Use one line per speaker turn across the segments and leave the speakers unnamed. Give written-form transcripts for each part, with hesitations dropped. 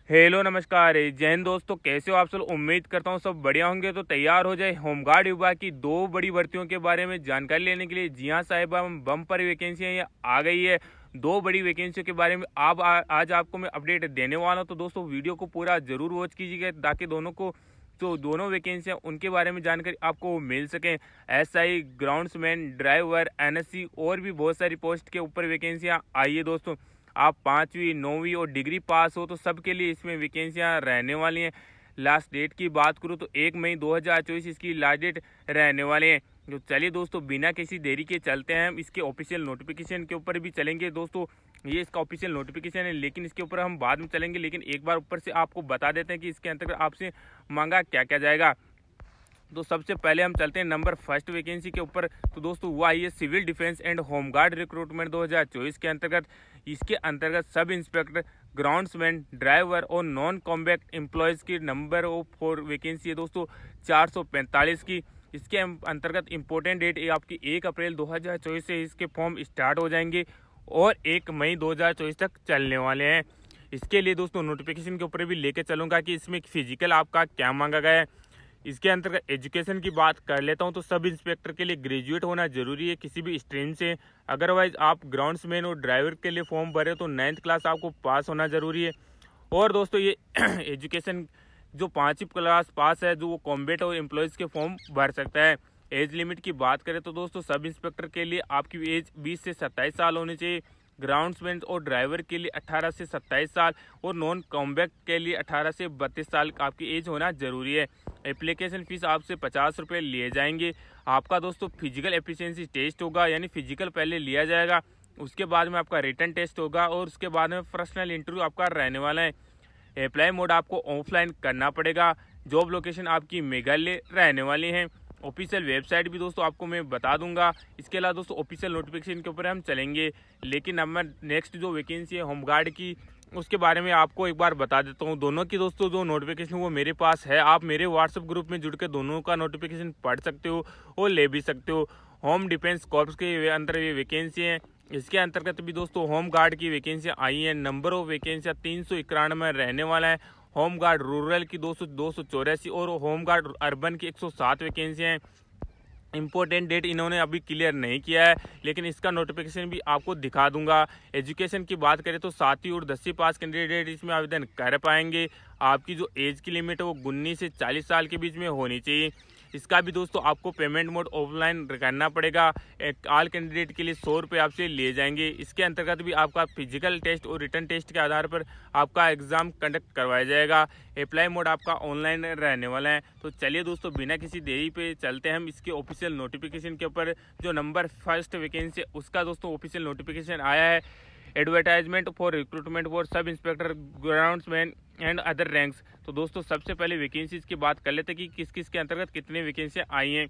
Hello नमस्कार जय हिंद दोस्तों, कैसे हो आप सब। उम्मीद करता हूँ सब बढ़िया होंगे। तो तैयार हो जाए होमगार्ड विभाग की दो बड़ी भर्तियों के बारे में जानकारी लेने के लिए। जी हाँ साहिब, हम बम्पर वैकेंसियाँ ये आ गई है। दो बड़ी वैकेंसियों के बारे में आज आपको मैं अपडेट देने वाला हूँ। तो दोस्तों वीडियो को पूरा जरूर वॉच कीजिएगा ताकि दोनों वैकेंसियाँ उनके बारे में जानकारी आपको मिल सके। SI, ग्राउंड्समैन, ड्राइवर, NSC और भी बहुत सारी पोस्ट के ऊपर वैकेंसियाँ आई है दोस्तों। आप 5वीं 9वीं और डिग्री पास हो तो सबके लिए इसमें वैकेंसियाँ रहने वाली हैं। लास्ट डेट की बात करूँ तो 1 मई 2024 इसकी लास्ट डेट रहने वाले हैं। तो चलिए दोस्तों, बिना किसी देरी के चलते हैं हम इसके ऑफिशियल नोटिफिकेशन के ऊपर भी चलेंगे दोस्तों। ये इसका ऑफिशियल नोटिफिकेशन है, लेकिन इसके ऊपर हम बाद में चलेंगे। लेकिन एक बार ऊपर से आपको बता देते हैं कि इसके अंतर्गत आपसे मांगा क्या क्या जाएगा। तो सबसे पहले हम चलते हैं नंबर फर्स्ट वैकेंसी के ऊपर। तो दोस्तों वो आई है civil defence and home guard recruitment 2024 के अंतर्गत। इसके अंतर्गत सब इंस्पेक्टर, ग्राउंड्समैन, ड्राइवर और नॉन कॉम्बैक्ट एम्प्लॉयज़ की नंबर ऑफ फॉर वैकेंसी है दोस्तों 445 की। इसके अंतर्गत इम्पोर्टेंट डेट ये आपकी 1 अप्रैल 2024 से इसके फॉर्म स्टार्ट हो जाएंगे और 1 मई 2024 तक चलने वाले हैं। इसके लिए दोस्तों नोटिफिकेशन के ऊपर भी लेके चलूँगा कि इसमें फिजिकल आपका क्या मांगा गया है। इसके अंतर्गत एजुकेशन की बात कर लेता हूं तो सब इंस्पेक्टर के लिए ग्रेजुएट होना जरूरी है किसी भी स्ट्रीम से। अदरवाइज आप ग्राउंड्समैन और ड्राइवर के लिए फॉर्म भरे तो 9th क्लास आपको पास होना जरूरी है। और दोस्तों ये एजुकेशन जो 5वीं क्लास पास है जो वो कॉम्बैट और एम्प्लॉयज़ के फॉर्म भर सकता है। एज लिमिट की बात करें तो दोस्तों सब इंस्पेक्टर के लिए आपकी एज 20 से 27 साल होनी चाहिए। ग्राउंड्समैन और ड्राइवर के लिए 18 से 27 साल और नॉन कॉम्बैक्ट के लिए 18 से 32 साल आपकी एज होना जरूरी है। एप्लीकेशन फीस आपसे 50 रुपये लिए जाएंगे। आपका दोस्तों फिजिकल एफिशिएंसी टेस्ट होगा, यानी फिजिकल पहले लिया जाएगा, उसके बाद में आपका रिटन टेस्ट होगा और उसके बाद में पर्सनल इंटरव्यू आपका रहने वाला है। अप्लाई मोड आपको ऑफलाइन करना पड़ेगा। जॉब लोकेशन आपकी मेघालय रहने वाली है। ऑफिशियल वेबसाइट भी दोस्तों आपको मैं बता दूंगा। इसके अलावा दोस्तों ऑफिशियल नोटिफिकेशन के ऊपर हम चलेंगे। लेकिन अब मैं नेक्स्ट जो वैकेंसी है होमगार्ड की उसके बारे में आपको एक बार बता देता हूँ। दोनों की दोस्तों जो नोटिफिकेशन वो मेरे पास है, आप मेरे व्हाट्सएप ग्रुप में जुड़ के दोनों का नोटिफिकेशन पढ़ सकते हो और ले भी सकते हो। होम डिफेंस कॉर्प्स के अंदर ये वैकेंसी है। इसके अंतर्गत भी दोस्तों होम गार्ड की वैकेंसियाँ आई हैं। नंबर ऑफ वैकेंसियाँ 391 रहने वाला है। होम गार्ड रूरल की 284 और होम गार्ड अर्बन की 107 वैकेंसियाँ हैं। इम्पोर्टेंट डेट इन्होंने अभी क्लियर नहीं किया है, लेकिन इसका नोटिफिकेशन भी आपको दिखा दूंगा। एजुकेशन की बात करें तो 7वीं और 10वीं पास कैंडिडेट इसमें आवेदन कर पाएंगे। आपकी जो एज की लिमिट है वो 19 से 40 साल के बीच में होनी चाहिए। इसका भी दोस्तों आपको पेमेंट मोड ऑफलाइन करना पड़ेगा। ऑल कैंडिडेट के लिए 100 रुपये आपसे लिए जाएंगे। इसके अंतर्गत भी आपका फिजिकल टेस्ट और रिटन टेस्ट के आधार पर आपका एग्जाम कंडक्ट करवाया जाएगा। अप्लाई मोड आपका ऑनलाइन रहने वाला है। तो चलिए दोस्तों, बिना किसी देरी पे चलते हैं हम इसके ऑफिशियल नोटिफिकेशन के ऊपर। जो नंबर फर्स्ट वैकेंसी उसका दोस्तों ऑफिशियल नोटिफिकेशन आया है। एडवर्टाइजमेंट फॉर रिक्रूटमेंट फॉर सब inspector, groundsman and other ranks. तो दोस्तों सबसे पहले वैकेंसीज की बात कर लेते हैं कि किस किस के अंतर्गत कितनी वैकेंसियाँ आई हैं।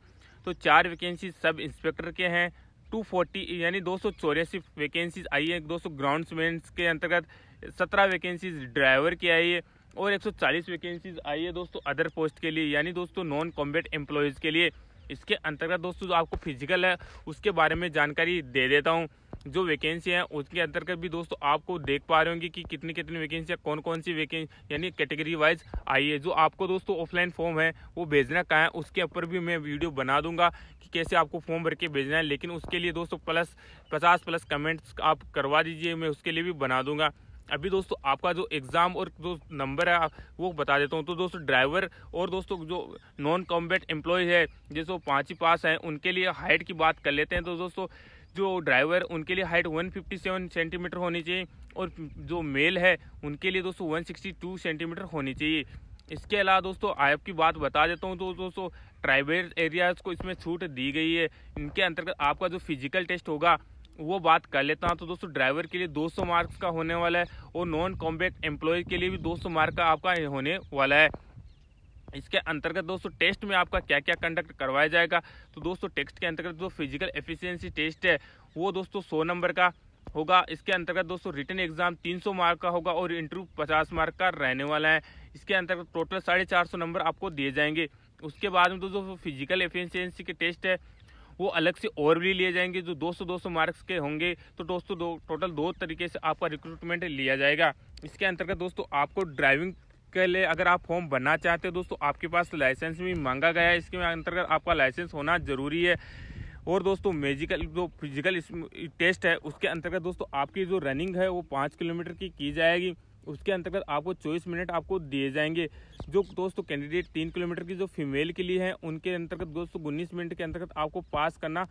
तो 4 वैकेंसी सब इंस्पेक्टर के हैं। 240 यानी 284 वैकेंसीज आई है। 200 ग्राउंड्समैन के अंतर्गत 17 वैकेंसीज ड्राइवर की आई है और 140 वैकेंसीज आई है दोस्तों अदर पोस्ट के लिए, यानी दोस्तों नॉन कॉम्बैट एम्प्लॉयज़ के लिए। इसके अंतर्गत दोस्तों जो आपको फिजिकल है उसके बारे में जानकारी दे देता हूँ। जो वैकेंसी है उसके अंतर्गत भी दोस्तों आपको देख पा रहे होंगे कि कितनी कितनी वैकेंसी कौन कौन सी वैकेंसी यानी कैटेगरी वाइज आई है। जो आपको दोस्तों ऑफलाइन फॉर्म है वो भेजना कहाँ है उसके ऊपर भी मैं वीडियो बना दूंगा कि कैसे आपको फॉर्म भर के भेजना है। लेकिन उसके लिए दोस्तों 50+ कमेंट्स आप करवा दीजिए, मैं उसके लिए भी बना दूंगा। अभी दोस्तों आपका जो एग्ज़ाम और जो नंबर है वो बता देता हूँ। तो दोस्तों ड्राइवर और दोस्तों जो नॉन कॉम्बैट एम्प्लॉय है जैसे 5वीं पास है उनके लिए हाइट की बात कर लेते हैं। तो दोस्तों जो ड्राइवर उनके लिए हाइट 157 सेंटीमीटर होनी चाहिए और जो मेल है उनके लिए दोस्तों 162 सेंटीमीटर होनी चाहिए। इसके अलावा दोस्तों आयब की बात बता देता हूँ। तो दोस्तों ट्राइबल एरियाज को इसमें छूट दी गई है। इनके अंतर्गत आपका जो फिजिकल टेस्ट होगा वो बात कर लेता हूँ। तो दोस्तों ड्राइवर के लिए 200 मार्क्स का होने वाला है और नॉन कॉम्बैक्ट एम्प्लॉय के लिए भी 200 मार्क का आपका होने वाला है। इसके अंतर्गत दोस्तों टेस्ट में आपका क्या क्या कंडक्ट करवाया जाएगा। तो दोस्तों टेस्ट के अंतर्गत जो फिजिकल एफिशिएंसी टेस्ट है वो दोस्तों 100 नंबर का होगा। इसके अंतर्गत दोस्तों रिटन एग्जाम 300 मार्क का होगा और इंटरव्यू 50 मार्क का रहने वाला है। इसके अंतर्गत टोटल 450 नंबर आपको दिए जाएंगे। उसके बाद में दोस्तों फिजिकल एफिशिएंसी के टेस्ट है वो अलग से और भी लिए जाएंगे जो 200-200 मार्क्स के होंगे। तो दोस्तों टोटल 2 तरीके से आपका रिक्रूटमेंट लिया जाएगा। इसके अंतर्गत दोस्तों आपको ड्राइविंग के लिए अगर आप फॉर्म भरना चाहते हो दोस्तों, आपके पास लाइसेंस भी मांगा गया है। इसके अंतर्गत आपका लाइसेंस होना जरूरी है। और दोस्तों मेडिकल जो फिजिकल टेस्ट है उसके अंतर्गत दोस्तों आपकी जो रनिंग है वो 5 किलोमीटर की जाएगी। उसके अंतर्गत आपको 24 मिनट आपको दिए जाएंगे। जो दोस्तों कैंडिडेट 3 किलोमीटर की जो फीमेल के लिए है उनके अंतर्गत दोस्तों 19 मिनट के अंतर्गत आपको पास करना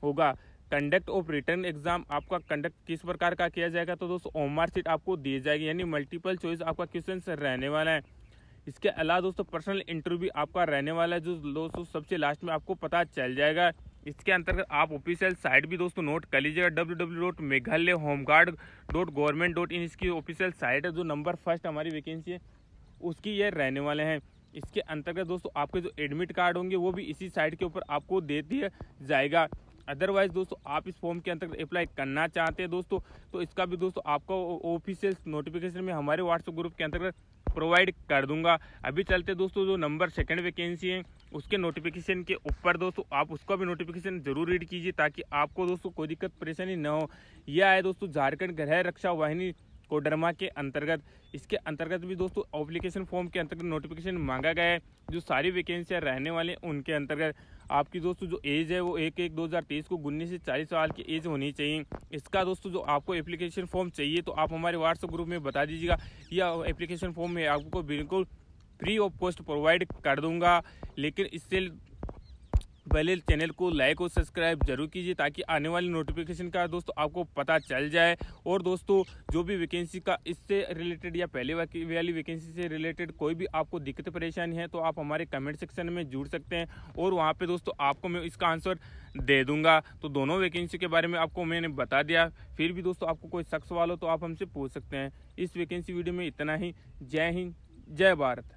होगा। कंडक्ट ऑफ रिटर्न एग्जाम आपका कंडक्ट किस प्रकार का किया जाएगा, तो दोस्तों ओएमआर सीट आपको दी जाएगी, यानी मल्टीपल चॉइस आपका क्वेश्चन रहने वाला है। इसके अलावा दोस्तों पर्सनल इंटरव्यू आपका रहने वाला है, जो दोस्तों सबसे लास्ट में आपको पता चल जाएगा। इसके अंतर्गत आप ऑफिशियल साइट भी दोस्तों नोट कर लीजिएगा, www.meghalayhomeguard.government.in इसकी ऑफिशियल साइट है। जो नंबर 1 हमारी वैकेंसी है उसकी ये रहने वाले हैं। इसके अंतर्गत दोस्तों आपके जो एडमिट कार्ड होंगे वो भी इसी साइट के ऊपर आपको दे दिया जाएगा। अदरवाइज दोस्तों आप इस फॉर्म के अंतर्गत अप्लाई करना चाहते हैं दोस्तों, तो इसका भी दोस्तों आपको ऑफिशियल नोटिफिकेशन में हमारे व्हाट्सएप ग्रुप के अंतर्गत प्रोवाइड कर दूंगा। अभी चलते दोस्तों जो नंबर 2 वैकेंसी है उसके नोटिफिकेशन के ऊपर दोस्तों आप उसका भी नोटिफिकेशन जरूर रीड कीजिए, ताकि आपको दोस्तों कोई दिक्कत परेशानी न हो। यह है दोस्तों झारखंड गृह रक्षा वाहिनी कोडरमा के अंतर्गत। इसके अंतर्गत भी दोस्तों एप्लीकेशन फॉर्म के अंतर्गत नोटिफिकेशन मांगा गया है। जो सारी वैकेंसियाँ रहने वाले उनके अंतर्गत आपकी दोस्तों जो एज है वो 1/1/2023 को 19 से 40 साल की एज होनी चाहिए। इसका दोस्तों जो आपको एप्लीकेशन फॉर्म चाहिए तो आप हमारे व्हाट्सएप ग्रुप में बता दीजिएगा, यह एप्लीकेशन फॉर्म में आपको बिल्कुल फ्री ऑफ कॉस्ट प्रोवाइड कर दूंगा। लेकिन इससे पहले चैनल को लाइक और सब्सक्राइब जरूर कीजिए, ताकि आने वाली नोटिफिकेशन का दोस्तों आपको पता चल जाए। और दोस्तों जो भी वैकेंसी का इससे रिलेटेड या पहले वाली वैकेंसी से रिलेटेड कोई भी आपको दिक्कत परेशानी है तो आप हमारे कमेंट सेक्शन में जुड़ सकते हैं, और वहाँ पे दोस्तों आपको मैं इसका आंसर दे दूंगा। तो दोनों वैकेंसी के बारे में आपको मैंने बता दिया। फिर भी दोस्तों आपको कोई शक सवाल हो तो आप हमसे पूछ सकते हैं। इस वैकेंसी वीडियो में इतना ही। जय हिंद, जय भारत।